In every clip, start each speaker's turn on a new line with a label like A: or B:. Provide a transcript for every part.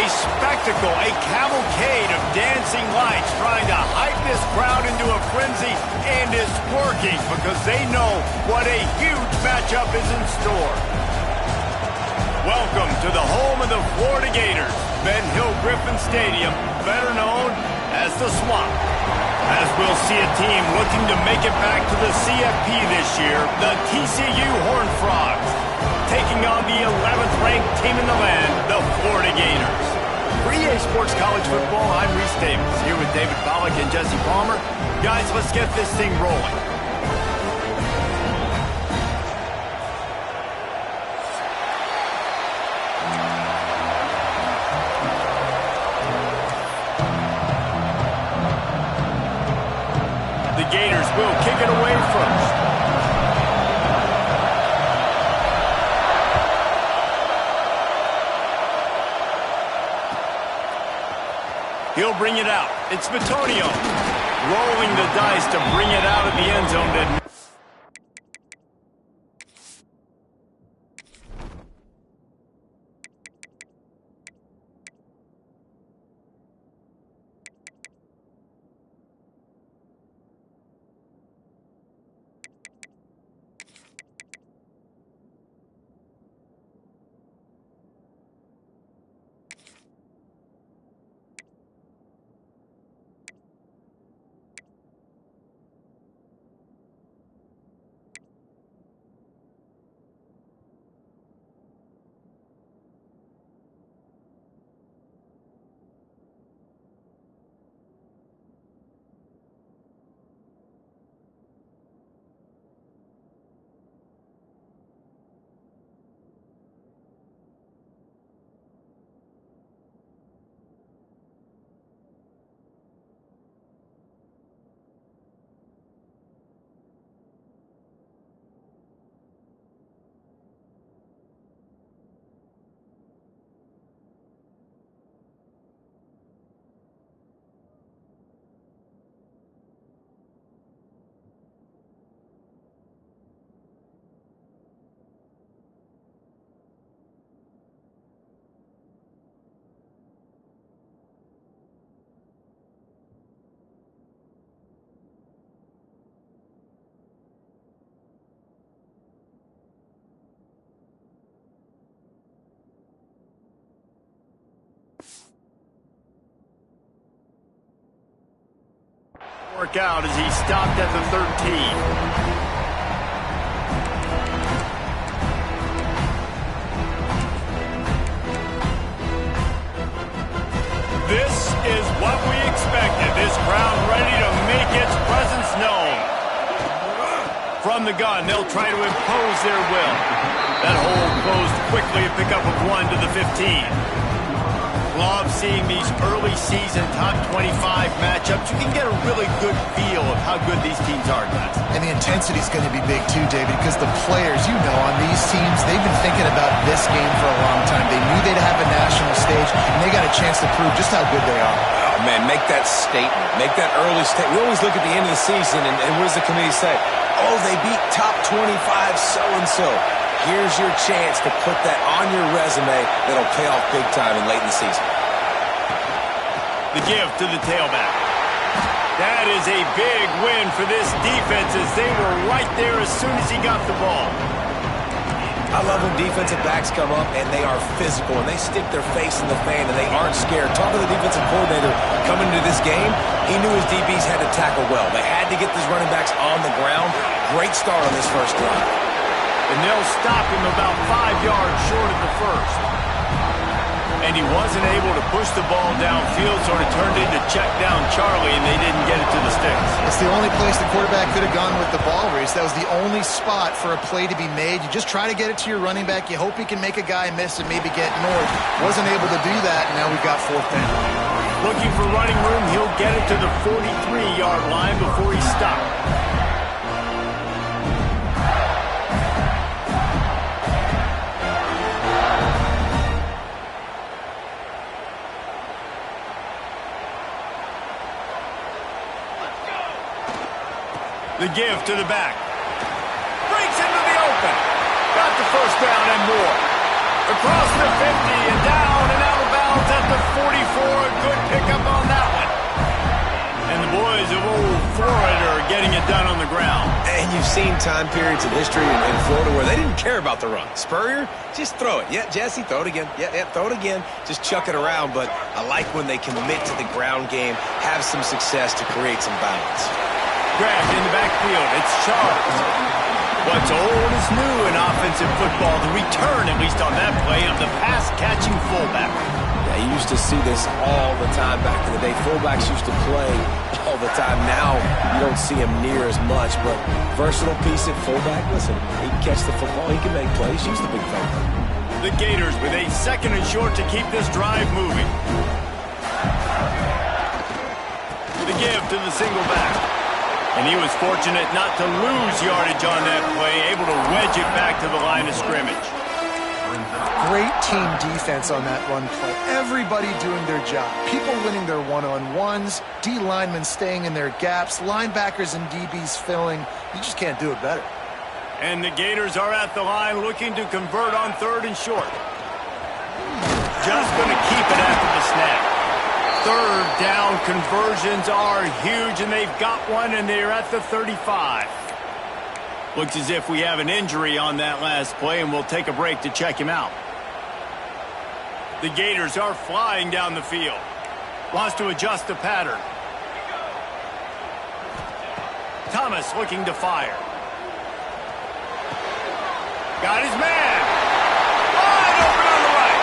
A: Spectacle, a cavalcade of dancing lights trying to hype this crowd into a frenzy, and it's working because they know what a huge matchup is in store. Welcome to the home of the Florida Gators, Ben Hill Griffin Stadium, better known as the Swamp. As we'll see a team looking to make it back to the CFP this year, the TCU Horned Frogs, taking on the 11th ranked team in the land, the Florida Gators. For EA Sports College Football, I'm Reese Davis, here with David Pollack and Jesse Palmer. Guys, let's get this thing rolling. The Gators will kick it away first. He'll bring it out. It's Bitonio rolling the dice to bring it out of the end zone. Work out as he stopped at the 13. This is what we expected. This crowd ready to make its presence known. From the gun, they'll try to impose their will. That hole closed quickly, a pickup of 1 to the 15. Love seeing these early season top 25 matchups. You can get a really good feel of how good these teams are, guys.
B: And the intensity is going to be big too, David, because the players, you know, on these teams, they've been thinking about this game for a long time. They knew they'd have a national stage, and they got a chance to prove just how good they are.
C: Oh, man, make that statement. Make that early statement. We always look at the end of the season, and what does the committee say? Oh, they beat top 25 so-and-so. Here's your chance to put that on your resume that'll pay off big time and late in the season.
A: The give to the tailback. That is a big win for this defense as they were right there as soon as he got the ball.
C: I love when defensive backs come up and they are physical and they stick their face in the fan and they aren't scared. Talk to the defensive coordinator coming into this game. He knew his DBs had to tackle well. They had to get these running backs on the ground. Great start on this first drive.
A: and they'll stop him about 5 yards short of the first. And he wasn't able to push the ball downfield, so it turned into check down Charlie, and they didn't get it to the sticks.
B: It's the only place the quarterback could have gone with the ball, Reese. That was the only spot for a play to be made. You just try to get it to your running back. You hope he can make a guy miss and maybe get north. Wasn't able to do that, and now we've got 4th down.
A: Looking for running room, he'll get it to the 43-yard line before he stopped. The give to the back. Breaks into the open. Got the first down and more. Across the 50 and down and out of bounds at the 44. A good pickup on that one. And the boys of old Florida are getting it done on the ground.
C: And you've seen time periods in history in Florida where they didn't care about the run. Spurrier, just throw it. Yeah, Jesse, throw it again. Yeah, throw it again. Just chuck it around. But I like when they commit to the ground game, have some success to create some balance.
A: Grabbed in the backfield. It's Charles. What's old is new in offensive football. The return, at least on that play, of the pass-catching fullback.
C: Yeah, you used to see this all the time back in the day. Fullbacks used to play all the time. Now you don't see him near as much, but versatile piece at fullback. Listen, he can catch the football. He can make plays. Use the big thing.
A: The Gators with a 2nd and short to keep this drive moving. The give to the single back. And he was fortunate not to lose yardage on that play, able to wedge it back to the line of scrimmage.
B: Great team defense on that run play. Everybody doing their job. People winning their one-on-ones, D linemen staying in their gaps, linebackers and DBs filling. You just can't do it better.
A: And the Gators are at the line looking to convert on 3rd and short. Just going to keep it after the snap. 3rd down conversions are huge, and they've got one, and they're at the 35. Looks as if we have an injury on that last play, and we'll take a break to check him out. The Gators are flying down the field. Wants to adjust the pattern. Thomas looking to fire. Got his man. Wide open on the right.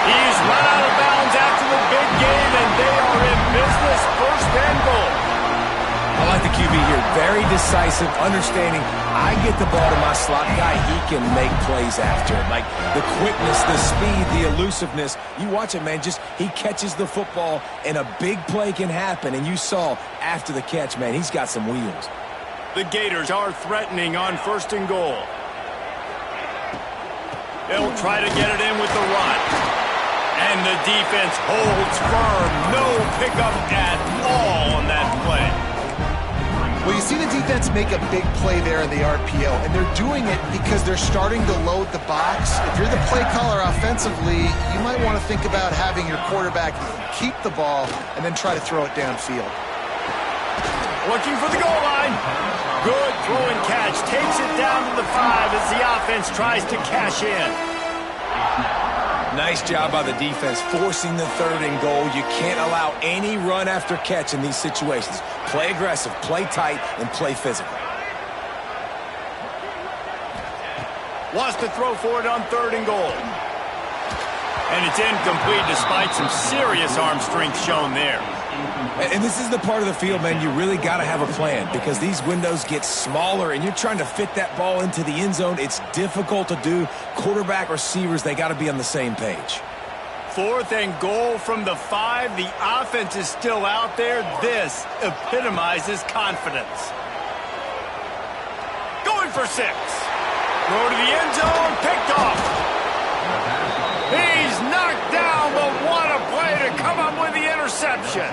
A: He's run out of bounds after the big game, and they are in business. 1st and goal.
C: I like the QB here. Very decisive, understanding I get the ball to my slot guy, he can make plays after it. Like the quickness, the speed, the elusiveness. You watch it, man. Just he catches the football, and a big play can happen. And you saw after the catch, man, he's got some wheels.
A: The Gators are threatening on 1st and goal. They'll try to get it in with the run. And the defense holds firm. No pickup at all on that play.
B: Well, you see the defense make a big play there in the RPO, and they're doing it because they're starting to load the box. If you're the play caller offensively, you might want to think about having your quarterback keep the ball and then try to throw it downfield.
A: Looking for the goal line. Good throw and catch. Takes it down to the 5 as the offense tries to cash in.
C: Nice job by the defense, forcing the 3rd and goal. You can't allow any run after catch in these situations. Play aggressive, play tight, and play physical.
A: Wants to throw for it on 3rd and goal. And it's incomplete despite some serious arm strength shown there.
C: And this is the part of the field, man, you really got to have a plan because these windows get smaller and you're trying to fit that ball into the end zone. It's difficult to do. Quarterback, receivers, they got to be on the same page.
A: 4th and goal from the 5. The offense is still out there. This epitomizes confidence. Going for 6. Throw to the end zone. Picked off. He's knocked down, but what a play to come up with the interception.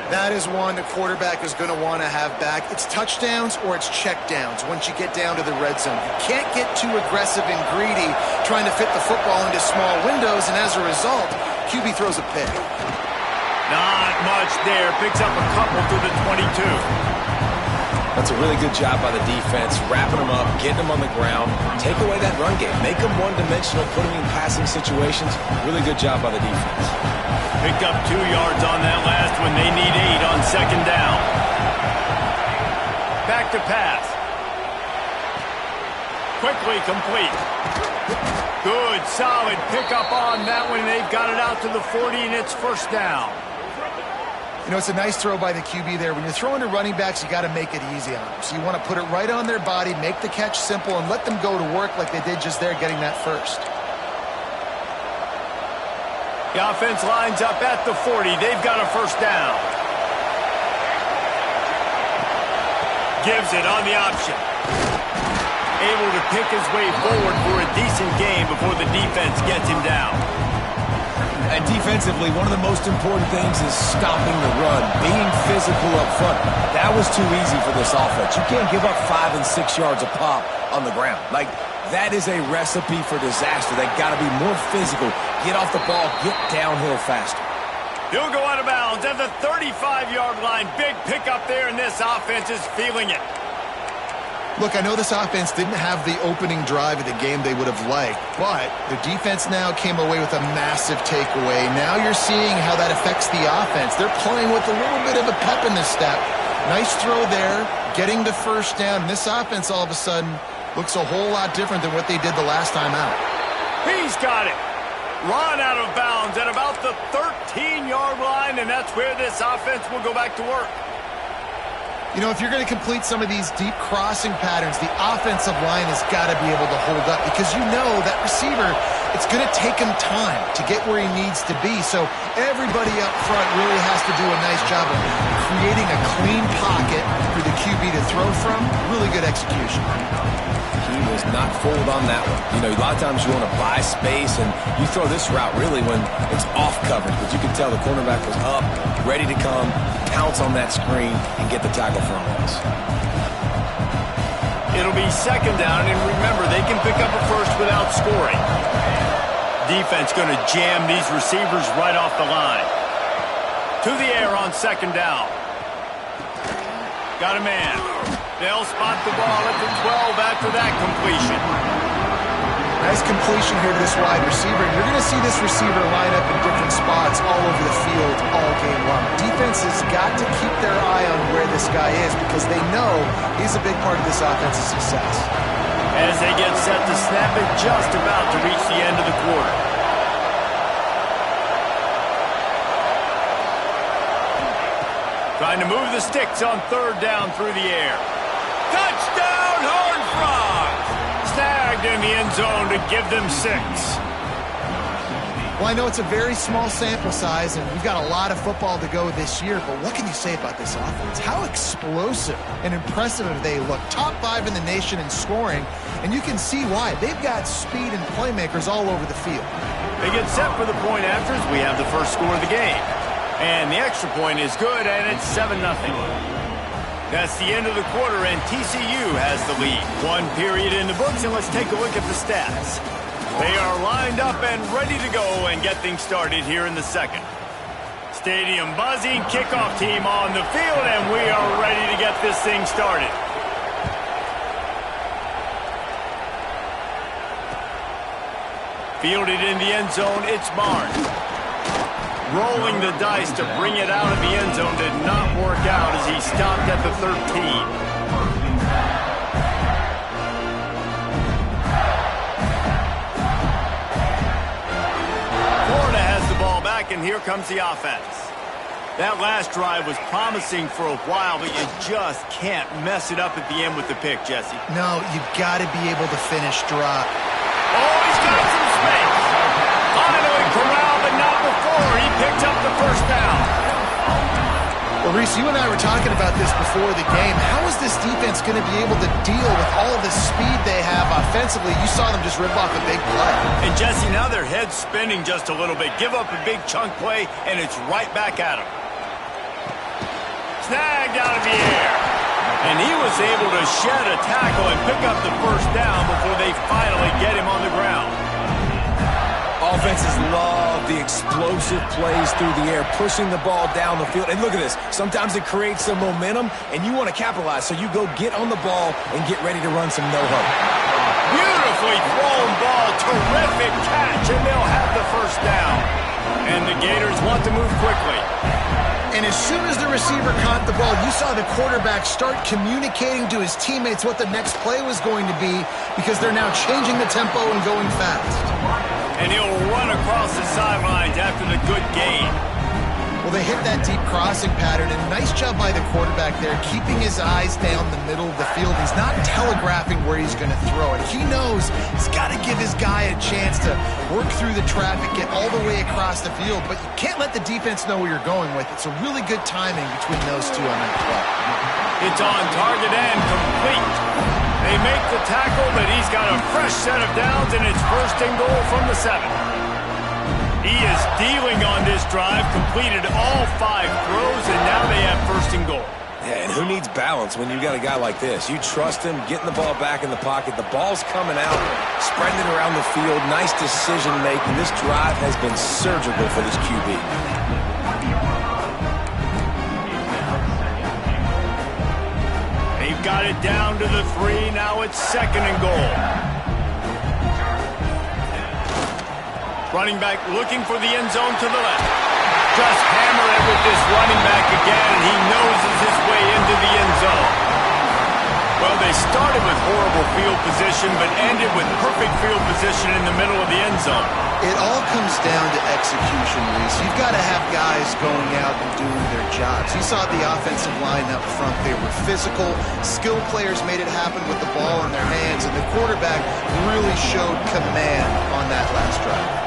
B: That is one the quarterback is going to want to have back. It's touchdowns or it's checkdowns once you get down to the red zone. You can't get too aggressive and greedy trying to fit the football into small windows, and as a result, QB throws a pick.
A: Not much there. Picks up a couple to the 22.
C: That's a really good job by the defense, wrapping them up, getting them on the ground, take away that run game, make them one-dimensional, put them in passing situations. Really good job by the defense.
A: Picked up 2 yards on that last one. They need 8 on 2nd down. Back to pass. Quickly complete. Good, solid pickup on that one. They've got it out to the 40, and it's first down.
B: You know, it's a nice throw by the QB there. When you're throwing to running backs, you got to make it easy on them. So you want to put it right on their body, make the catch simple, and let them go to work like they did just there, getting that first.
A: The offense lines up at the 40. They've got a first down. Gives it on the option. Able to pick his way forward for a decent game before the defense gets him down.
C: And defensively, one of the most important things is stopping the run, being physical up front. That was too easy for this offense. You can't give up 5 and 6 yards a pop on the ground. Like, that is a recipe for disaster. They got to be more physical, get off the ball, get downhill faster.
A: He'll go out of bounds at the 35-yard line. Big pickup there, and this offense is feeling it.
B: Look, I know this offense didn't have the opening drive of the game they would have liked, but their defense now came away with a massive takeaway. Now you're seeing how that affects the offense. They're playing with a little bit of a pep in their step. Nice throw there, getting the first down. And this offense all of a sudden looks a whole lot different than what they did the last time out.
A: He's got it. Run out of bounds at about the 13-yard line, and that's where this offense will go back to work.
B: You know, if you're going to complete some of these deep crossing patterns, the offensive line has got to be able to hold up because you know that receiver, it's going to take him time to get where he needs to be. So everybody up front really has to do a nice job of creating a clean pocket for the QB to throw from. Really good execution.
C: He was not fooled on that one. You know, a lot of times you want to buy space, and you throw this route really when it's off coverage. But you can tell the cornerback was up, ready to come, pounce on that screen, and get the tackle for a loss.
A: It'll be second down, and remember, they can pick up a first without scoring. Defense going to jam these receivers right off the line. To the air on second down. Got a man. They'll spot the ball at the 12 after that completion.
B: Nice completion here to this wide receiver. You're going to see this receiver line up in different spots all over the field all game long. Defense has got to keep their eye on where this guy is because they know he's a big part of this offense's success.
A: As they get set to snap it, just about to reach the end of the quarter. Trying to move the sticks on third down through the air. Touchdown, Horned Frogs! Snagged in the end zone to give them 6.
B: Well, I know it's a very small sample size, and we've got a lot of football to go this year, but what can you say about this offense? How explosive and impressive have they looked? Top 5 in the nation in scoring, and you can see why. They've got speed and playmakers all over the field.
A: They get set for the point afters. We have the first score of the game. And the extra point is good, and it's 7-0. That's the end of the quarter, and TCU has the lead. 1 period in the books, and let's take a look at the stats. They are lined up and ready to go and get things started here in the second. Stadium buzzing, kickoff team on the field, and we are ready to get this thing started. Fielded in the end zone, it's Barnes. Rolling the dice to bring it out of the end zone did not work out as he stopped at the 13. Florida has the ball back, and here comes the offense. That last drive was promising for a while, but you just can't mess it up at the end with the pick, Jesse.
B: No, you've got to be able to finish drop.
A: Oh, he's got some space. Finally corralled, but not before. He picked up the first down.
B: Well, Reese, you and I were talking about this before the game. How is this defense going to be able to deal with all the speed they have offensively? You saw them just rip off a big play.
A: And, Jesse, now their head's spinning just a little bit. Give up a big chunk play, and it's right back at them. Snagged out of the air. And he was able to shed a tackle and pick up the first down before they finally get him on the ground.
C: Offenses love the explosive plays through the air, pushing the ball down the field. And look at this. Sometimes it creates some momentum, and you want to capitalize. So you go get on the ball and get ready to run some no-huddle.
A: Beautifully thrown ball. Terrific catch, and they'll have the first down. And the Gators want to move quickly.
B: And as soon as the receiver caught the ball, you saw the quarterback start communicating to his teammates what the next play was going to be because they're now changing the tempo and going fast.
A: And he'll run across the sidelines after the good gain.
B: Well, they hit that deep crossing pattern, and nice job by the quarterback there, keeping his eyes down the middle of the field. He's not telegraphing where he's going to throw it. He knows he's got to give his guy a chance to work through the traffic, get all the way across the field, but you can't let the defense know where you're going with. It's a really good timing between those two on that play.
A: It's on target and complete. They make the tackle, but he's got a fresh set of downs, and it's 1st and goal from the 7. He is dealing on this drive, completed all 5 throws, and now they have 1st and goal.
C: Yeah, and who needs balance when you got a guy like this? You trust him, getting the ball back in the pocket. The ball's coming out, spreading it around the field. Nice decision-making. This drive has been surgical for this QB.
A: They've got it down to the 3. Now it's 2nd and goal. Running back looking for the end zone to the left. Just hammer it with this running back again, and he noses his way into the end zone. Well, they started with horrible field position, but ended with perfect field position in the middle of the end zone.
B: It all comes down to execution, Reese. You've got to have guys going out and doing their jobs. You saw the offensive line up front. They were physical. Skilled players made it happen with the ball in their hands, and the quarterback really showed command on that last drive.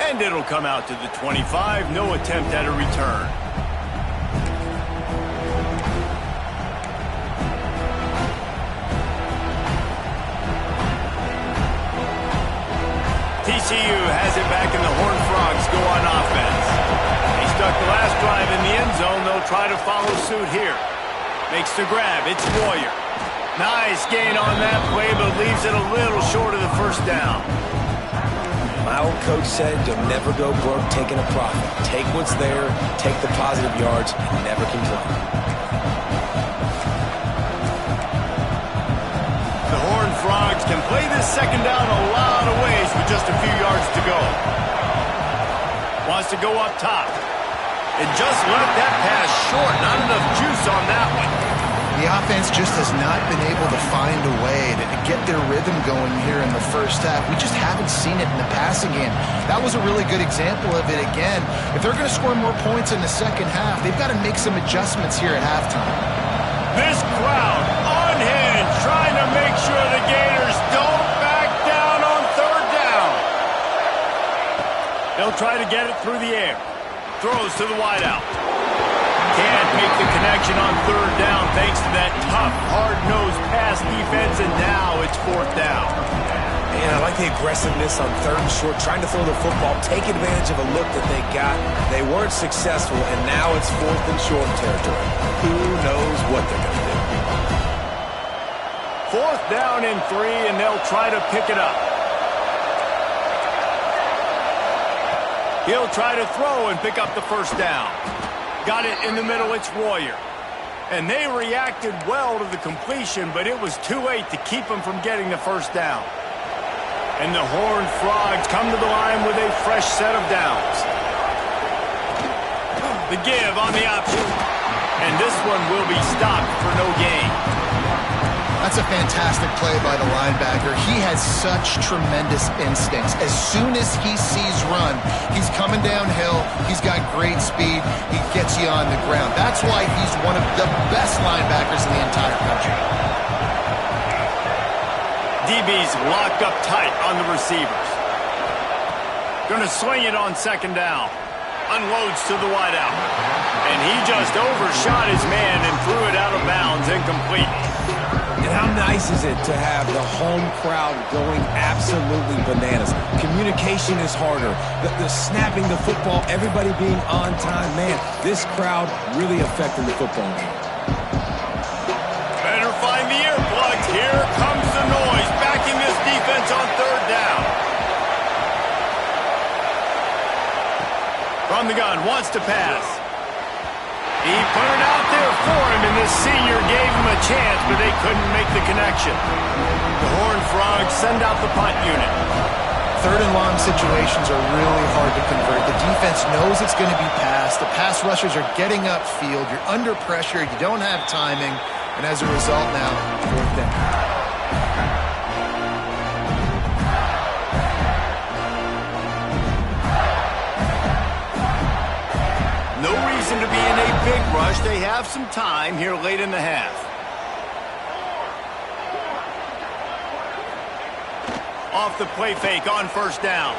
A: And it'll come out to the 25. No attempt at a return. TCU has it back, and the Horned Frogs go on offense. He stuck the last drive in the end zone. They'll try to follow suit here. Makes the grab. It's Warrior. Nice gain on that play, but leaves it a little short of the 1st down.
C: My old coach said you'll never go broke taking a profit. Take what's there, take the positive yards, and never complain.
A: The Horned Frogs can play this 2nd down a lot of ways with just a few yards to go. Wants to go up top. And just left that pass short. Not enough juice on that one.
B: The offense just has not been able to find a way to get their rhythm going here in the 1st half. We just haven't seen it in the passing game. That was a really good example of it again. If they're going to score more points in the 2nd half, they've got to make some adjustments here at halftime.
A: This crowd on hand trying to make sure the Gators don't back down on 3rd down. They'll try to get it through the air. Throws to the wideout. Can't make the connection on 3rd down thanks to that tough, hard-nosed pass defense, and now it's 4th down.
C: Man, I like the aggressiveness on 3rd and short, trying to throw the football, take advantage of a look that they got. They weren't successful, and now it's 4th and short territory. Who knows what they're going to do?
A: 4th down and 3, and they'll try to pick it up. He'll try to throw and pick up the 1st down. Got it in the middle, it's Warrior. And they reacted well to the completion, but it was too late to keep them from getting the 1st down. And the Horned Frogs come to the line with a fresh set of downs. The give on the option. And this one will be stopped for no gain.
B: That's a fantastic play by the linebacker. He has such tremendous instincts. As soon as he sees run, he's coming downhill. He's got great speed. He gets you on the ground. That's why he's one of the best linebackers in the entire country.
A: DB's locked up tight on the receivers. Going to swing it on 2nd down. Unloads to the wideout. And he just overshot his man and threw it out of bounds, incomplete.
C: And how nice is it to have the home crowd going absolutely bananas? Communication is harder. The snapping the football, everybody being on time. Man, this crowd really affecting the football game.
A: Better find the earplugs. Here comes the noise. Backing this defense on 3rd down. From the gun, wants to pass. He put it out there for him, and this senior gave him a chance, but they couldn't make the connection. The Horned Frogs send out the punt unit.
B: third and long situations are really hard to convert. The defense knows it's going to be passed. The pass rushers are getting upfield. You're under pressure. You don't have timing. And as a result now, fourth down.
A: No reason to be in a big rush. They have some time here late in the half. Off the play fake on first down.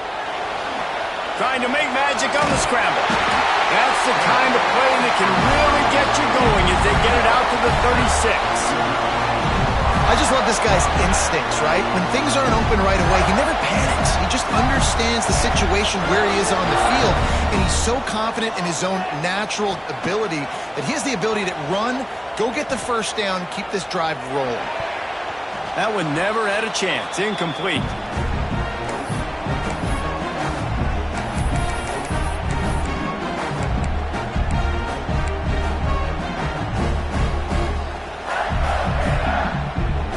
A: Trying to make magic on the scramble. That's the kind of play that can really get you going as they get it out to the 36.
B: I just love this guy's instincts, right? When things aren't open right away, he never panics. He just understands the situation where he is on the field, and he's so confident in his own natural ability that he has the ability to run, go get the first down, keep this drive rolling.
A: That one never had a chance. Incomplete.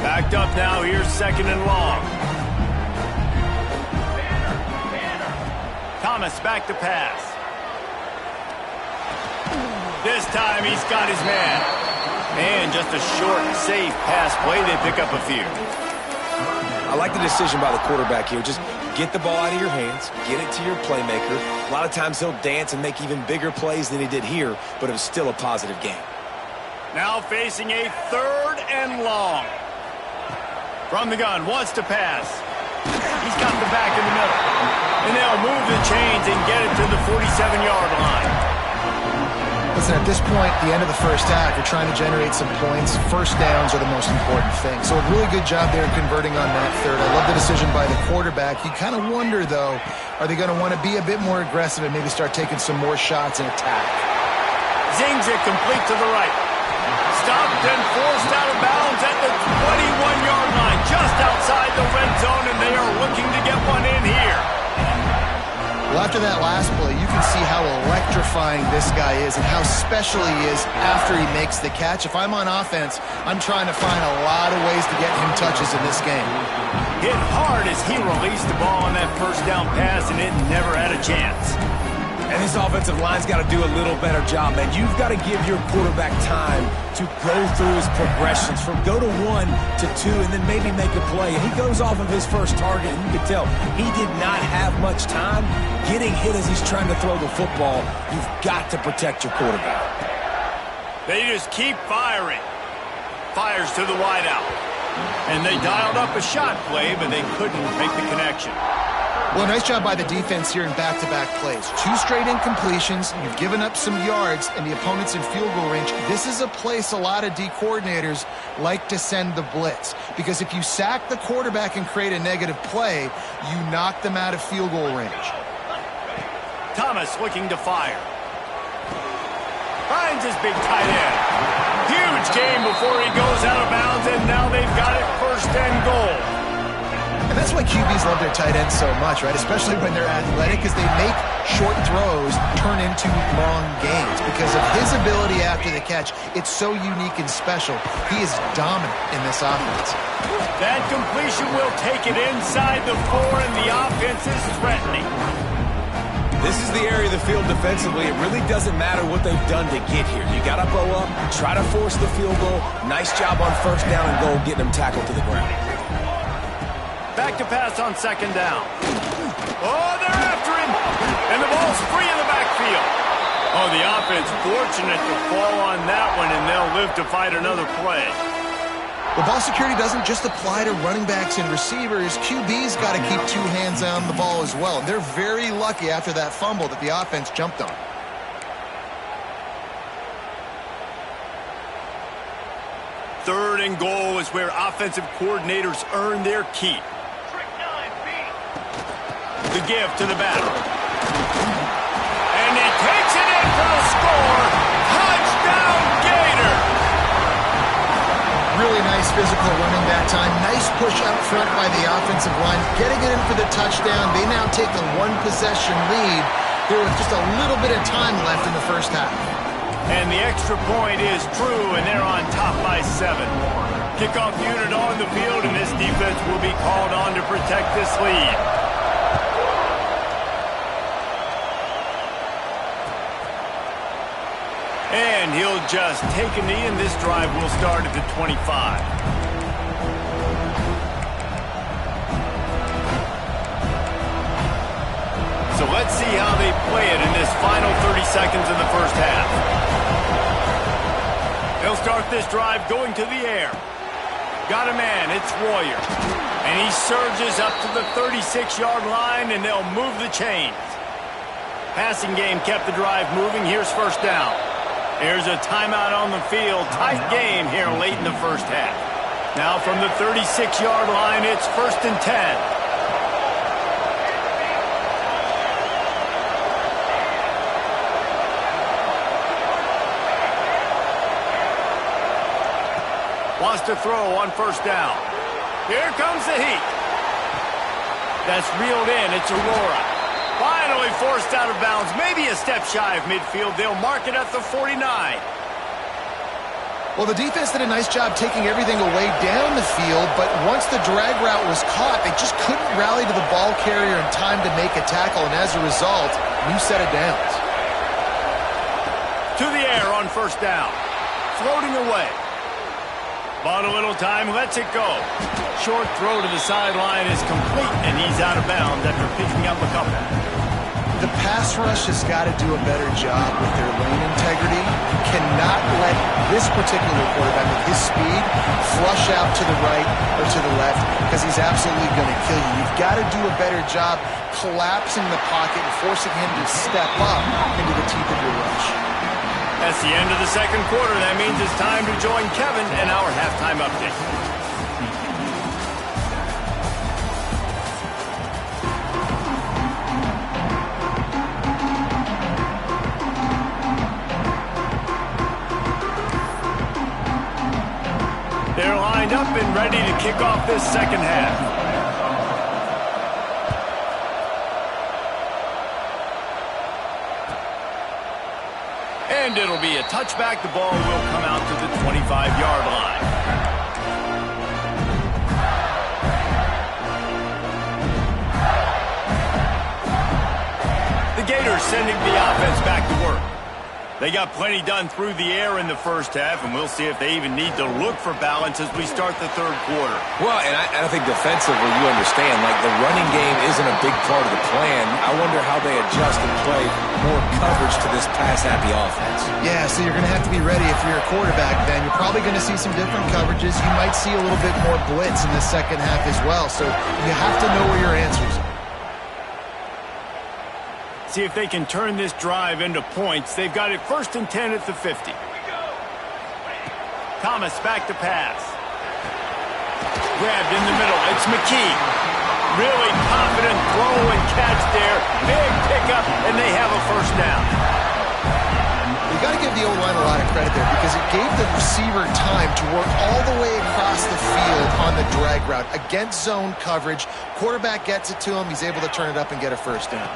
A: Backed up now. Here's second and long. Thomas back to pass. This time he's got his man. And just a short, safe pass play. They pick up a few.
C: I like the decision by the quarterback here. Just get the ball out of your hands, get it to your playmaker. A lot of times he'll dance and make even bigger plays than he did here, but it was still a positive game.
A: Now facing a third and long. From the gun, wants to pass. He's got the back in the middle. And they'll move the chains and get it to the 47-yard line.
B: Listen, at this point, the end of the first half, you're trying to generate some points. First downs are the most important thing. So a really good job there converting on that third. I love the decision by the quarterback. You kind of wonder, though, are they going to want to be a bit more aggressive and maybe start taking some more shots and attack?
A: Zings it complete to the right. Stopped and forced out of bounds at the 21-yard line, just outside the red zone, and they are looking to get one in here.
B: Well, after that last play, you can see how electrifying this guy is and how special he is after he makes the catch. If I'm on offense, I'm trying to find a lot of ways to get him touches in this game.
A: Hit hard as he released the ball on that first down pass, and it never had a chance.
C: And this offensive line's got to do a little better job, man. You've got to give your quarterback time to go through his progressions from go to 1 to 2 and then maybe make a play. And he goes off of his first target, and you can tell he did not have much time getting hit as he's trying to throw the football. You've got to protect your quarterback.
A: They just keep firing. Fires to the wideout. And they dialed up a shot play, but they couldn't make the connection.
B: Well, nice job by the defense here in back-to-back plays. 2 straight incompletions, you've given up some yards, and the opponent's in field goal range. This is a place a lot of D coordinators like to send the blitz, because if you sack the quarterback and create a negative play, you knock them out of field goal range.
A: Thomas looking to fire. Finds his big tight end. Huge game before he goes out of bounds, and now they've got it first and goal.
B: And that's why QBs love their tight ends so much, right? Especially when they're athletic, because they make short throws turn into long gains. Because of his ability after the catch, it's so unique and special. He is dominant in this offense.
A: That completion will take it inside the 4, and the offense is threatening.
C: This is the area of the field defensively. It really doesn't matter what they've done to get here. You got to bow up, try to force the field goal. Nice job on first down and goal, getting them tackled to the ground.
A: Back to pass on second down. Oh, they're after him. And the ball's free in the backfield. Oh, the offense fortunate to fall on that one, and they'll live to fight another play.
B: The ball security doesn't just apply to running backs and receivers. QB's got to keep 2 hands on the ball as well. They're very lucky after that fumble that the offense jumped on.
A: Third and goal is where offensive coordinators earn their keep. The give to the batter. And he takes it in for the score. Touchdown, Gator!
B: Really nice physical running that time. Nice push up front by the offensive line. Getting it in for the touchdown. They now take a 1-possession lead. There was just a little bit of time left in the first half.
A: And the extra point is true, and they're on top by 7. Kickoff unit on the field, and this defense will be called on to protect this lead. And he'll just take a knee, and this drive will start at the 25. So let's see how they play it in this final 30 seconds of the first half. They'll start this drive going to the air. Got a man, it's Warrior. And he surges up to the 36-yard line, and they'll move the chains. Passing game kept the drive moving. Here's first down. Here's a timeout on the field. Tight game here late in the first half. Now from the 36-yard line, it's 1st and 10. Wants to throw on first down. Here comes the heat. That's reeled in. It's Aurora. Finally forced out of bounds. Maybe a step shy of midfield. They'll mark it at the 49.
B: Well, the defense did a nice job taking everything away down the field, but once the drag route was caught, they just couldn't rally to the ball carrier in time to make a tackle, and as a result, new set of downs.
A: To the air on first down. Floating away. Bought a little time, lets it go. Short throw to the sideline is complete, and he's out of bounds after picking up a couple.
B: The pass rush has got to do a better job with their lane integrity. You cannot let this particular quarterback with his speed flush out to the right or to the left because he's absolutely going to kill you. You've got to do a better job collapsing the pocket and forcing him to step up into the teeth of your rush.
A: That's the end of the second quarter. That means it's time to join Kevin in our halftime update. They're lined up and ready to kick off this second half. And it'll be a touchback. The ball will come out to the 25-yard line. The Gators sending the offense back to work. They got plenty done through the air in the first half, and we'll see if they even need to look for balance as we start the third quarter.
C: Well, and I think defensively, you understand, like the running game isn't a big part of the plan. I wonder how they adjust and play more coverage to this pass-happy offense.
B: Yeah, so you're going to have to be ready if you're a quarterback then. You're probably going to see some different coverages. You might see a little bit more blitz in the second half as well, so you have to know where your answers are.
A: See if they can turn this drive into points. They've got it 1st and 10 at the 50. Thomas back to pass. Grabbed in the middle. It's McKee. Really confident throw and catch there. Big pickup, and they have a first down.
B: You got to give the O-line a lot of credit there because it gave the receiver time to work all the way across the field on the drag route. Against zone coverage, quarterback gets it to him. He's able to turn it up and get a first down.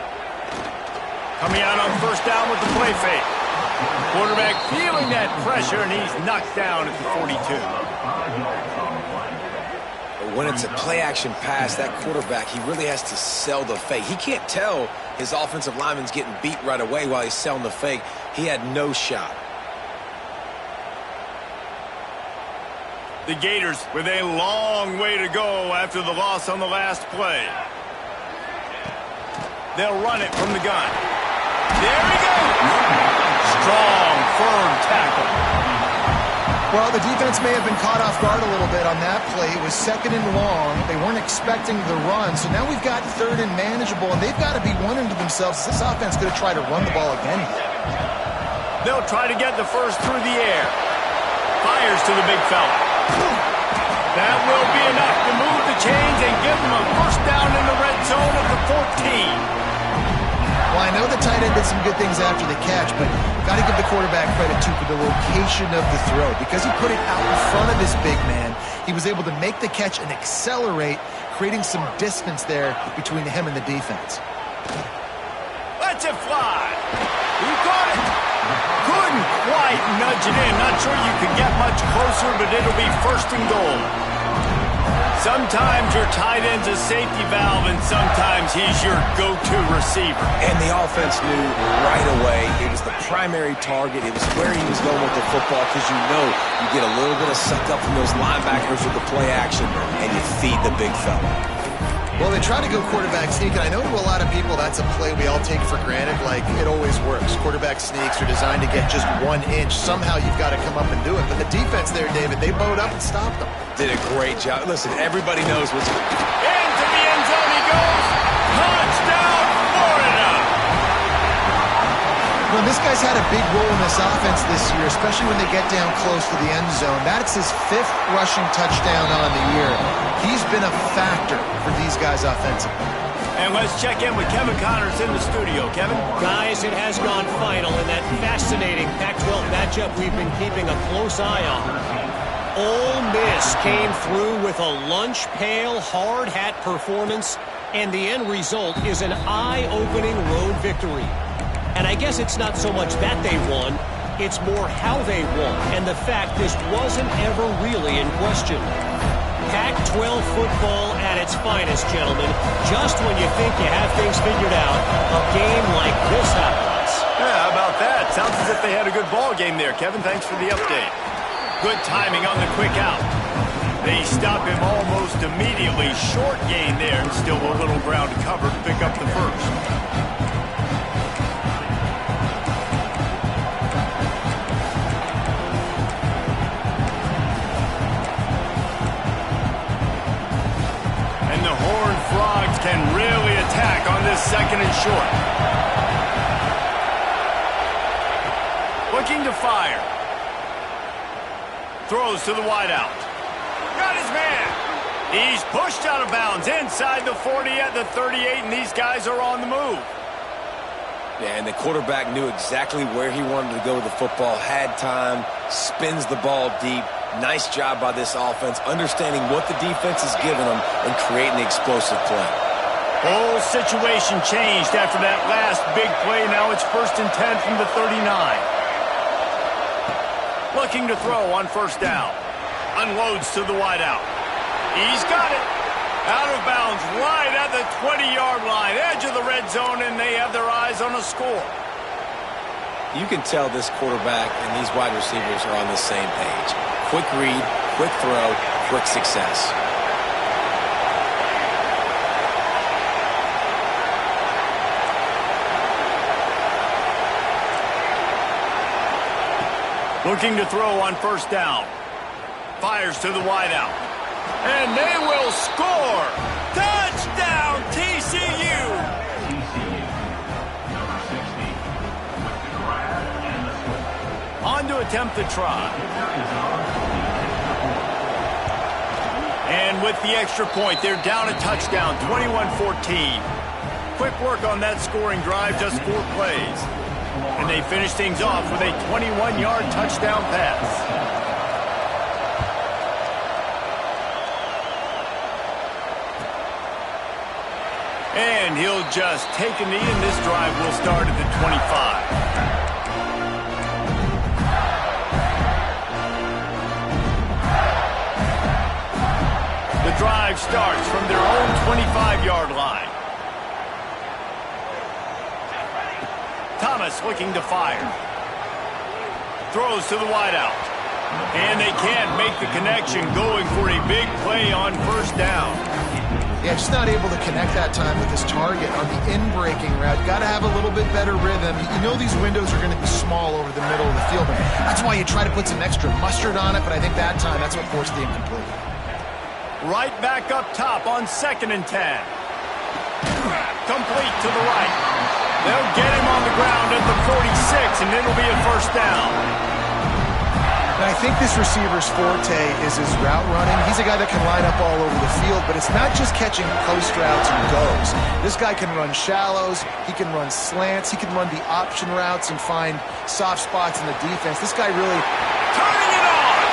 A: Coming out on first down with the play fake. Quarterback feeling that pressure, and he's knocked down at the 42.
C: When it's a play-action pass, that quarterback, he really has to sell the fake. He can't tell his offensive lineman's getting beat right away while he's selling the fake. He had no shot.
A: The Gators with a long way to go after the loss on the last play. They'll run it from the gun. There he goes. Strong, firm tackle.
B: Well, the defense may have been caught off guard a little bit on that play. It was 2nd and long. They weren't expecting the run. So now we've got 3rd and manageable, and they've got to be wondering to themselves, is this offense going to try to run the ball again here?
A: They'll try to get the first through the air. Fires to the big fella. That will be enough to move the chains and give them a first down in the red zone at the 14.
B: Well, I know the tight end did some good things after the catch, but got to give the quarterback credit, too, for the location of the throw. Because he put it out in front of this big man, he was able to make the catch and accelerate, creating some distance there between him and the defense.
A: Lets it fly. He caught it. Couldn't quite nudge it in. Not sure you could get much closer, but it'll be 1st and goal. Sometimes your tight end's a safety valve, and sometimes he's your go-to receiver.
C: And the offense knew right away it was the primary target. It was where he was going with the football because you know you get a little bit of suck up from those linebackers with the play action, and you feed the big fella.
B: Well, they try to go quarterback sneak, and I know to a lot of people that's a play we all take for granted. Like, it always works. Quarterback sneaks are designed to get just 1 inch. Somehow you've got to come up and do it. But the defense there, David, they bowed up and stopped them.
C: Did a great job. Listen, everybody knows what's...
A: Into the end zone he goes. Touchdown, Florida!
B: Well, this guy's had a big role in this offense this year, especially when they get down close to the end zone. That's his 5th rushing touchdown on the year. He's been a factor for these guys offensively.
A: And let's check in with Kevin Connors in the studio. Kevin?
D: Guys, it has gone final in that fascinating Pac-12 matchup we've been keeping a close eye on. Ole Miss came through with a lunch pail hard hat performance, and the end result is an eye-opening road victory. And I guess it's not so much that they won, it's more how they won, and the fact this wasn't ever really in question. Pac-12 football at its finest, gentlemen. Just when you think you have things figured out, a game like this happens.
A: Yeah, how about that? Sounds as if they had a good ball game there, Kevin. Thanks for the update. Good timing on the quick out. They stop him almost immediately. Short gain there, and still a little ground to cover to pick up the first. Can really attack on this 2nd and short. Looking to fire. Throws to the wideout. Got his man. He's pushed out of bounds inside the 40 at the 38, and these guys are on the move.
C: Yeah, and the quarterback knew exactly where he wanted to go with the football, had time, spins the ball deep. Nice job by this offense, understanding what the defense is giving them and creating the explosive play.
A: Whole situation changed after that last big play. Now it's 1st and 10 from the 39. Looking to throw on 1st down. Unloads to the wideout. He's got it. Out of bounds right at the 20-yard line. Edge of the red zone, and they have their eyes on a score.
C: You can tell this quarterback and these wide receivers are on the same page. Quick read, quick throw, quick success.
A: Looking to throw on 1st down. Fires to the wideout. And they will score! Touchdown, TCU! On to attempt the try. And with the extra point, they're down a touchdown, 21-14. Quick work on that scoring drive, just 4 plays. And they finish things off with a 21-yard touchdown pass. And he'll just take a knee, and this drive will start at the 25. The drive starts from their own 25-yard line. Thomas looking to fire. Throws to the wideout. And they can't make the connection, going for a big play on 1st down.
B: Yeah, just not able to connect that time with his target on the in-breaking route. Got to have a little bit better rhythm. You know these windows are going to be small over the middle of the field. And that's why you try to put some extra mustard on it, but I think that time that's what forced the incomplete.
A: Right back up top on 2nd and 10. Complete to the right. They'll get him on the ground at the 46, and it'll be a 1st down.
B: And I think this receiver's forte is his route running. He's a guy that can line up all over the field, but it's not just catching post routes and goes. This guy can run shallows, he can run slants, he can run the option routes and find soft spots in the defense. This guy really...
A: Turning it on!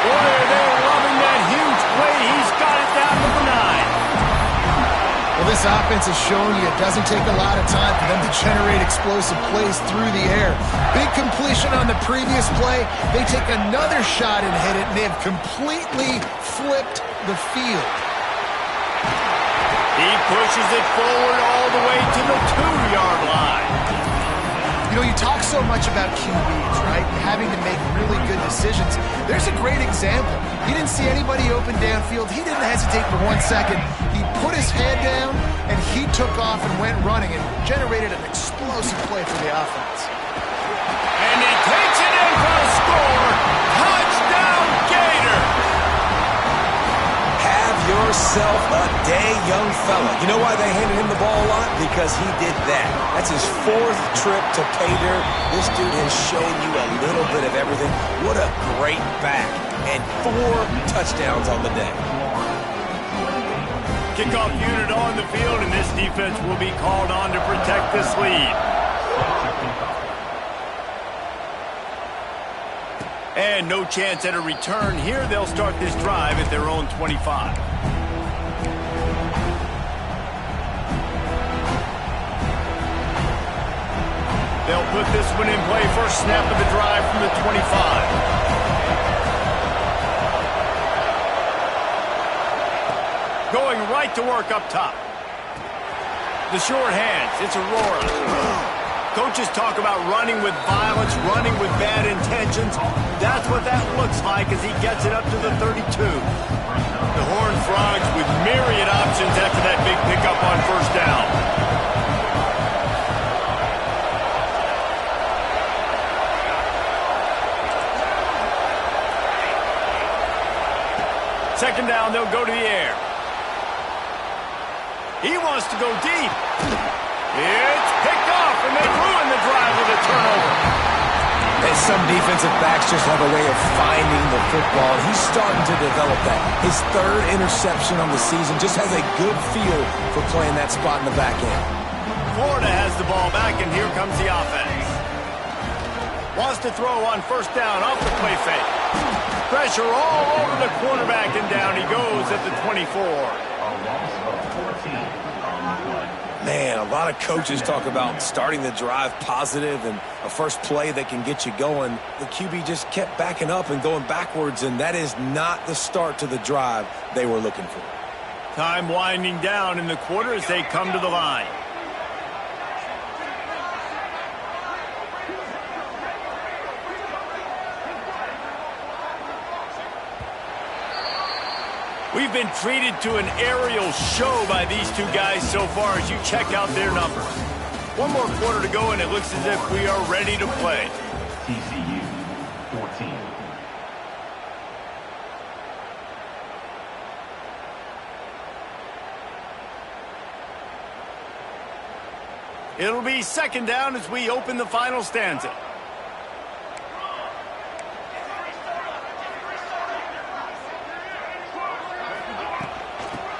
A: Boy, are they loving that huge play. He's got it down to the 9.
B: Well, This offense has shown you it doesn't take a lot of time for them to generate explosive plays through the air. Big completion on the previous play. They take another shot and hit it, and they have completely flipped the field.
A: He pushes it forward all the way to the 2-yard line.
B: You know, you talk so much about QBs, right? Having to make really good decisions. There's a great example. He didn't see anybody open downfield. He didn't hesitate for 1 second. He put his head down, and he took off and went running and generated an explosive play for the offense.
A: And he takes it in for a score. Touchdown, Gator!
C: Have yourself a day, young fella. You know why they handed him the ball a lot? Because he did that. That's his 4th trip to pay dirt. This dude has shown you a little bit of everything. What a great back. And 4 touchdowns on the day.
A: Kickoff unit on the field, and this defense will be called on to protect this lead. And no chance at a return here. They'll start this drive at their own 25. They'll put this one in play. First snap of the drive from the 25. Going right to work up top. The short hands. It's Aurora. Coaches talk about running with violence, running with bad intentions. That's what that looks like as he gets it up to the 32. The Horned Frogs with myriad options after that big pickup on first down. Second down, they'll go to the air. He wants to go deep. It's picked off, and they ruin the drive with a turnover.
C: And some defensive backs just have a way of finding the football. He's starting to develop that. His 3rd interception on the season, just has a good feel for playing that spot in the back end.
A: Florida has the ball back, and here comes the offense. Wants to throw on first down off the play fake. Pressure all over the quarterback, and down he goes at the 24.
C: Man, a lot of coaches talk about starting the drive positive and a first play that can get you going. The QB just kept backing up and going backwards, and that is not the start to the drive they were looking for.
A: Time winding down in the quarter as they come to the line. We've been treated to an aerial show by these two guys so far as you check out their numbers. One more quarter to go, and it looks as if we are ready to play.
E: TCU 14.
A: It'll be second down as we open the final stanza.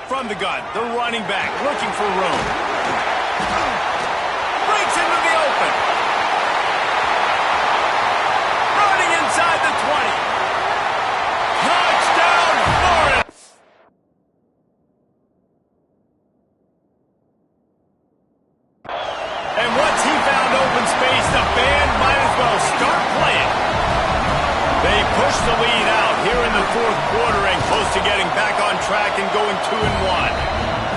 A: From the gun, the running back looking for room. Breaks into the open. Running inside the 20. Touchdown, Florida! And once he found open space, the band might as well start playing. They push the lead out here in the 4th quarter and close to getting back on track and going 2-1.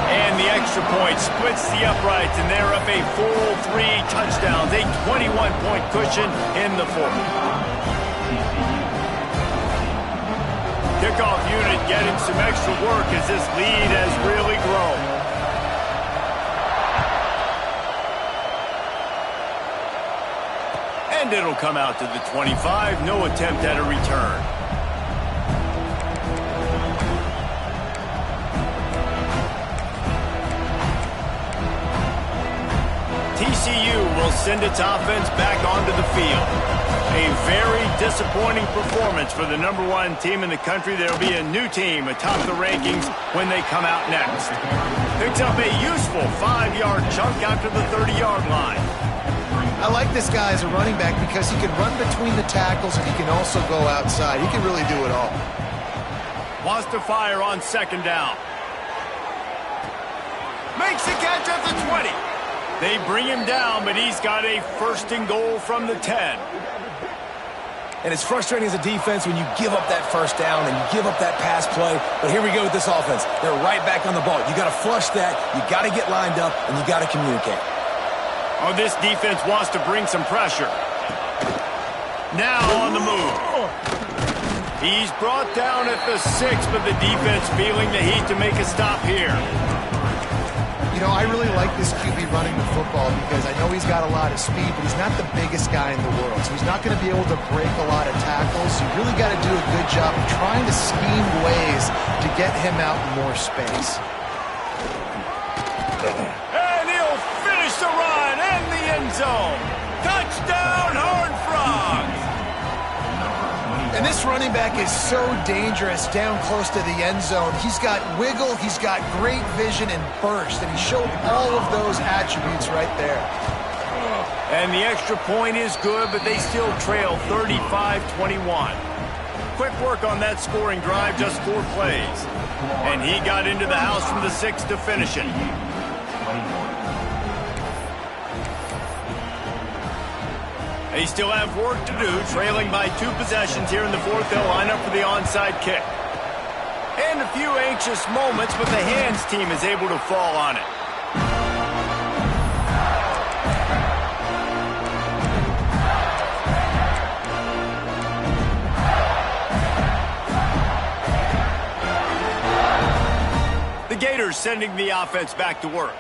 A: And the extra point splits the uprights, and they're up a full 3 touchdowns, a 21-point cushion in the 4th. Kickoff unit getting some extra work as this lead has really grown. And it'll come out to the 25. No attempt at a return. TCU will send its offense back onto the field. A very disappointing performance for the #1 team in the country. There will be a new team atop the rankings when they come out next. Picks up a useful 5-yard chunk out to the 30-yard line.
B: I like this guy as a running back because he can run between the tackles and he can also go outside. He can really do it all.
A: Wants to fire on second down. Makes the catch at the 20. They bring him down, but he's got a 1st and goal from the 10.
C: And it's frustrating as a defense when you give up that 1st down and you give up that pass play. But here we go with this offense. They're right back on the ball. You got to flush that. You got to get lined up, and you got to communicate.
A: Oh, this defense wants to bring some pressure. Now on the move. He's brought down at the 6, but the defense feeling the heat to make a stop here.
B: You know, I really like this QB running the football because I know he's got a lot of speed, but he's not the biggest guy in the world. So he's not going to be able to break a lot of tackles. So you really got to do a good job of trying to scheme ways to get him out in more space.
A: And he'll finish the run in the end zone. Touchdown, Horned Frogs!
B: And this running back is so dangerous down close to the end zone. He's got wiggle, he's got great vision and burst, and he showed all of those attributes right there.
A: And the extra point is good, but they still trail 35-21. Quick work on that scoring drive, just 4 plays. And he got into the house from the 6 to finish it. They still have work to do, trailing by 2 possessions here in the 4th. They'll line up for the onside kick. And a few anxious moments, but the hands team is able to fall on it. The Gators sending the offense back to work.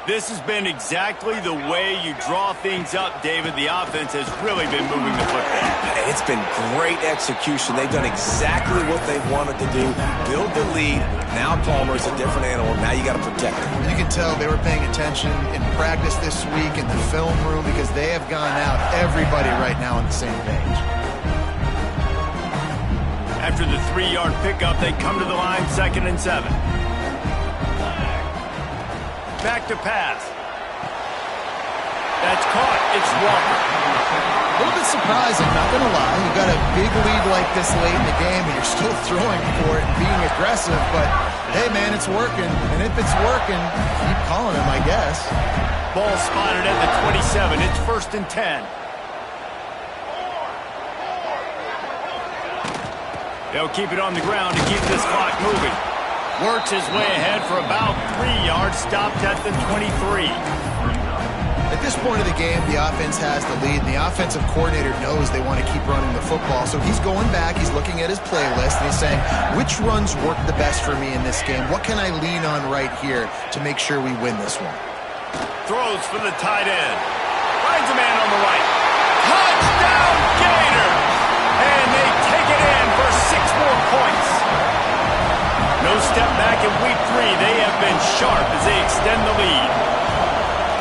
A: This has been exactly the way you draw things up, David. The offense has really been moving the football.
C: It's been great execution. They've done exactly what they wanted to do. Build the lead. Now Palmer's a different animal. Now you got to protect him.
B: You can tell they were paying attention in practice this week in the film room because they have gone out, everybody right now on the same page.
A: After the 3-yard pickup, they come to the line 2nd and 7. Back to pass. That's caught. It's Walker.
B: A little bit surprising, not going to lie. You got a big lead like this late in the game, and you're still throwing for it and being aggressive. But, hey, man, it's working. And if it's working, keep calling him, I guess.
A: Ball spotted at the 27. It's 1st and 10. They'll keep it on the ground to keep this clock moving. Works his way ahead for about 3 yards, stopped at the 23.
B: At this point of the game, the offense has the lead, and the offensive coordinator knows they want to keep running the football. So he's going back, he's looking at his playlist, and he's saying, which runs work the best for me in this game? What can I lean on right here to make sure we win this one?
A: Throws for the tight end. Finds a man on the right. Touchdown, Gator! And they take it in for 6 more points. No step back in week 3. They have been sharp as they extend the lead.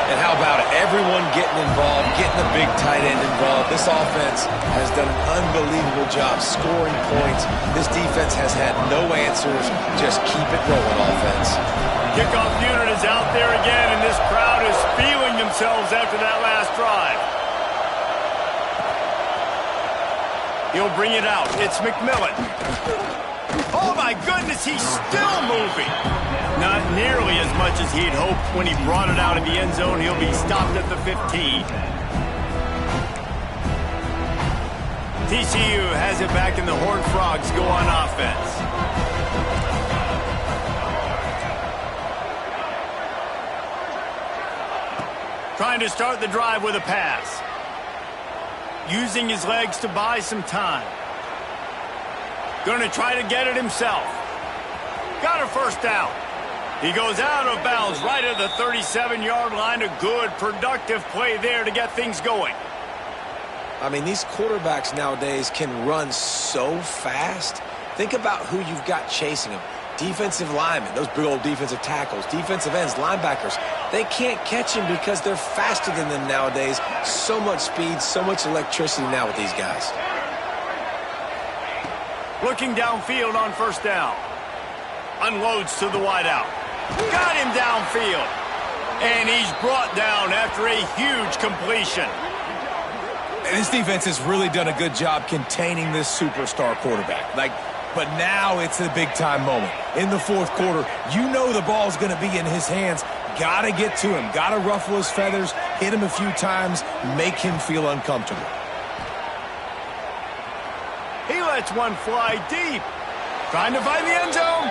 C: And how about it? Everyone getting involved, getting the big tight end involved. This offense has done an unbelievable job scoring points. This defense has had no answers. Just keep it rolling, offense.
A: Kickoff unit is out there again, and this crowd is feeling themselves after that last drive. He'll bring it out. It's McMillan. Oh, my goodness, he's still moving. Not nearly as much as he'd hoped when he brought it out of the end zone. He'll be stopped at the 15. TCU has it back, and the Horned Frogs go on offense. Trying to start the drive with a pass. Using his legs to buy some time. Going to try to get it himself. Got a 1st down. He goes out of bounds right at the 37-yard line. A good, productive play there to get things going.
C: I mean, these quarterbacks nowadays can run so fast. Think about who you've got chasing them. Defensive linemen, those big old defensive tackles, defensive ends, linebackers. They can't catch him because they're faster than them nowadays. So much speed, so much electricity now with these guys.
A: Looking downfield on 1st down. Unloads to the wideout. Got him downfield. And he's brought down after a huge completion.
C: And this defense has really done a good job containing this superstar quarterback. But now it's the big-time moment. In the 4th quarter, you know the ball's going to be in his hands. Got to get to him. Got to ruffle his feathers, hit him a few times, make him feel uncomfortable.
A: He lets one fly deep. Trying to find the end zone.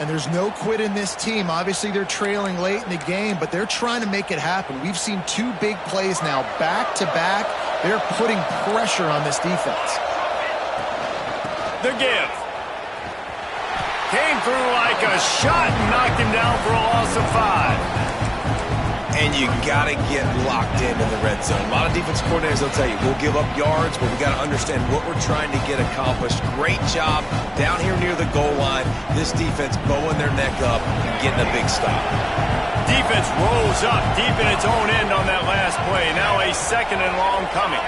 B: And there's no quit in this team. Obviously, they're trailing late in the game, but they're trying to make it happen. We've seen 2 big plays now, back-to-back. They're putting pressure on this defense.
A: The give. Came through like a shot and knocked him down for a loss of 5.
C: And you got to get locked in the red zone. A lot of defense coordinators will tell you, we'll give up yards, but we got to understand what we're trying to get accomplished. Great job down here near the goal line. This defense bowing their neck up and getting a big stop.
A: Defense rolls up deep in its own end on that last play. Now a 2nd and long coming.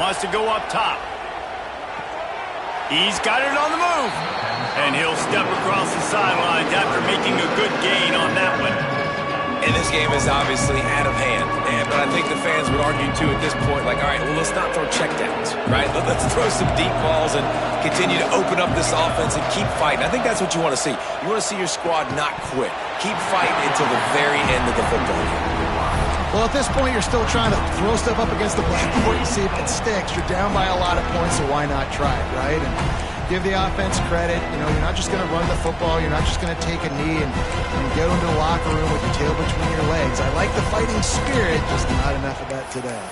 A: Wants to go up top. He's got it on the move. And he'll step across the sidelines after making a good gain on that one.
C: And this game is obviously out of hand. But I think the fans would argue, too, at this point, like, all right, well, let's not throw checkdowns, right? Let's throw some deep balls and continue to open up this offense and keep fighting. I think that's what you want to see. You want to see your squad not quit. Keep fighting until the very end of the football game.
B: Well, at this point, you're still trying to throw stuff up against the blackboard and see if it sticks. You're down by a lot of points, so why not try it, right? And give the offense credit. You know, you're not just going to run the football. You're not just going to take a knee and go into the locker room with your tail between your legs. I like the fighting spirit, just not enough of that today.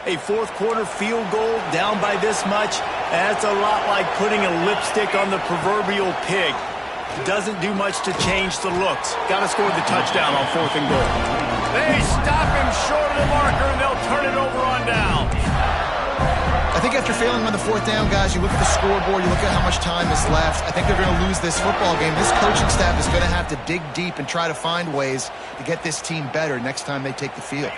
A: A 4th quarter field goal down by this much, that's a lot like putting a lipstick on the proverbial pig. Doesn't do much to change the looks. Got to score the touchdown on 4th and goal. They stop him short of the marker, and they'll turn it over on down.
B: I think after failing on the 4th down, guys, you look at the scoreboard, you look at how much time is left. I think they're going to lose this football game. This coaching staff is going to have to dig deep and try to find ways to get this team better next time they take the field.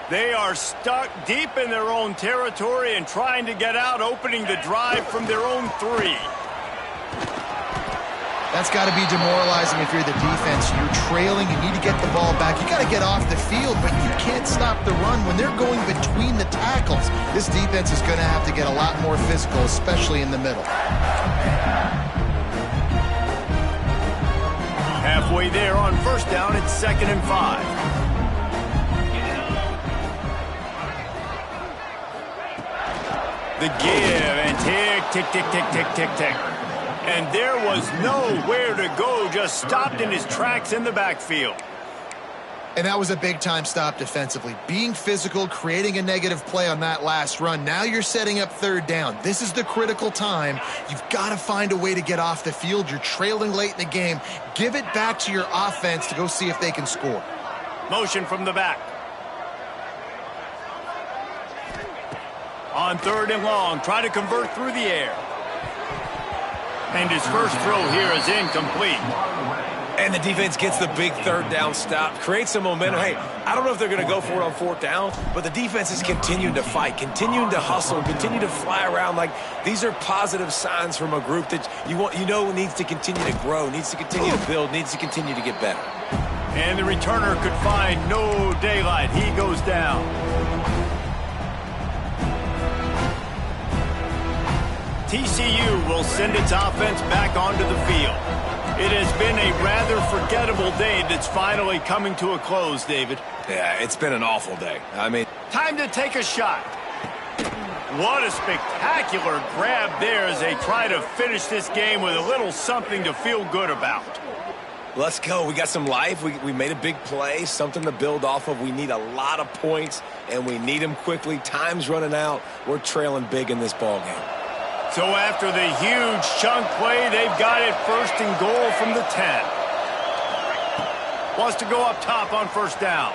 A: They are stuck deep in their own territory and trying to get out, opening the drive from their own 3.
B: That's got to be demoralizing if you're the defense. You're trailing, you need to get the ball back. You got to get off the field, but you can't stop the run. When they're going between the tackles, this defense is going to have to get a lot more physical, especially in the middle.
A: Halfway there on 1st down, it's 2nd and 5. The give, and tick, tick, tick, tick, tick, tick, tick. And there was nowhere to go, just stopped in his tracks in the backfield.
B: And that was a big-time stop defensively. Being physical, creating a negative play on that last run. Now you're setting up 3rd down. This is the critical time. You've got to find a way to get off the field. You're trailing late in the game. Give it back to your offense to go see if they can score.
A: Motion from the back. On 3rd and long, try to convert through the air. And his first throw here is incomplete.
C: And the defense gets the big 3rd down stop, creates some momentum. Hey, I don't know if they're going to go for it on 4th down, but the defense is continuing to fight, continuing to hustle, continue to fly around. Like, these are positive signs from a group that you know needs to continue to grow, needs to continue to build, needs to continue to get better.
A: And the returner could find no daylight. He goes down. TCU will send its offense back onto the field. It has been a rather forgettable day that's finally coming to a close, David.
C: Yeah, it's been an awful day. I mean,
A: time to take a shot. What a spectacular grab there as they try to finish this game with a little something to feel good about.
C: Let's go. We got some life. We made a big play, something to build off of. We need a lot of points, and we need them quickly. Time's running out. We're trailing big in this ball game.
A: So after the huge chunk play, they've got it 1st and goal from the 10. Wants to go up top on 1st down.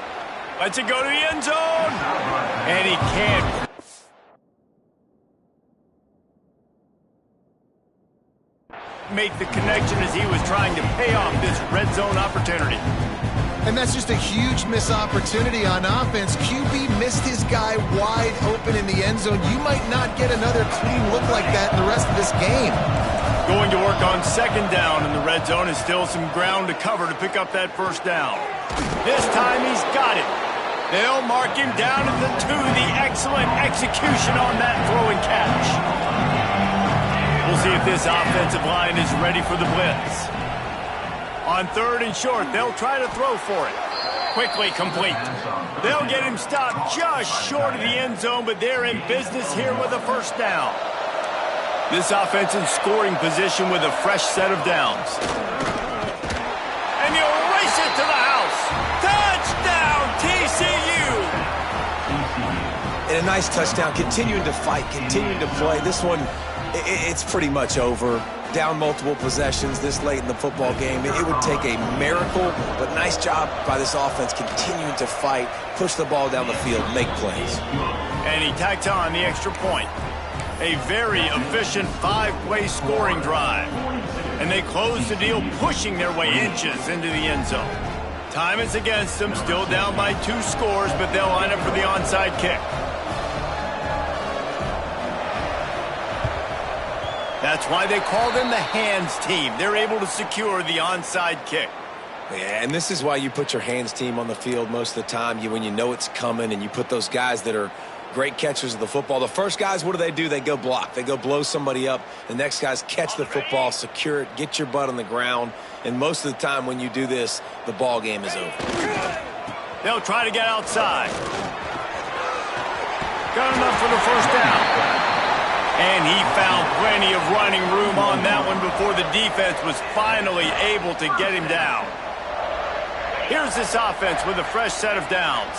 A: Lets it go to the end zone. And he can't. Make the connection as he was trying to pay off this red zone opportunity.
B: And that's just a huge missed opportunity on offense. QB missed his guy wide open in the end zone. You might not get another clean look like that in the rest of this game.
A: Going to work on 2nd down in the red zone, is still some ground to cover to pick up that 1st down. This time he's got it. They'll mark him down at the 2. The excellent execution on that throw and catch. We'll see if this offensive line is ready for the blitz. On 3rd and short, they'll try to throw for it. Quickly complete. They'll get him stopped just short of the end zone, but they're in business here with a first down. This offense in scoring position with a fresh set of downs. And you'll race it to the house. Touchdown, TCU!
C: And a nice touchdown, continuing to fight, continuing to play. This one, it's pretty much over. Down multiple possessions this late in the football game. It would take a miracle, but nice job by this offense continuing to fight, push the ball down the field, make plays.
A: And he tacks on the extra point. A very efficient 5-play scoring drive. And they close the deal, pushing their way inches into the end zone. Time is against them, still down by 2 scores, but they'll line up for the onside kick. That's why they call them the hands team. They're able to secure the onside kick.
C: Yeah, and this is why you put your hands team on the field most of the time. When you know it's coming and you put those guys that are great catchers of the football. The first guys, what do? They go block. They go blow somebody up. The next guys catch the football, secure it, get your butt on the ground. And most of the time when you do this, the ball game is over.
A: They'll try to get outside. Got enough for the first down. And he found plenty of running room on that one before the defense was finally able to get him down. Here's this offense with a fresh set of downs.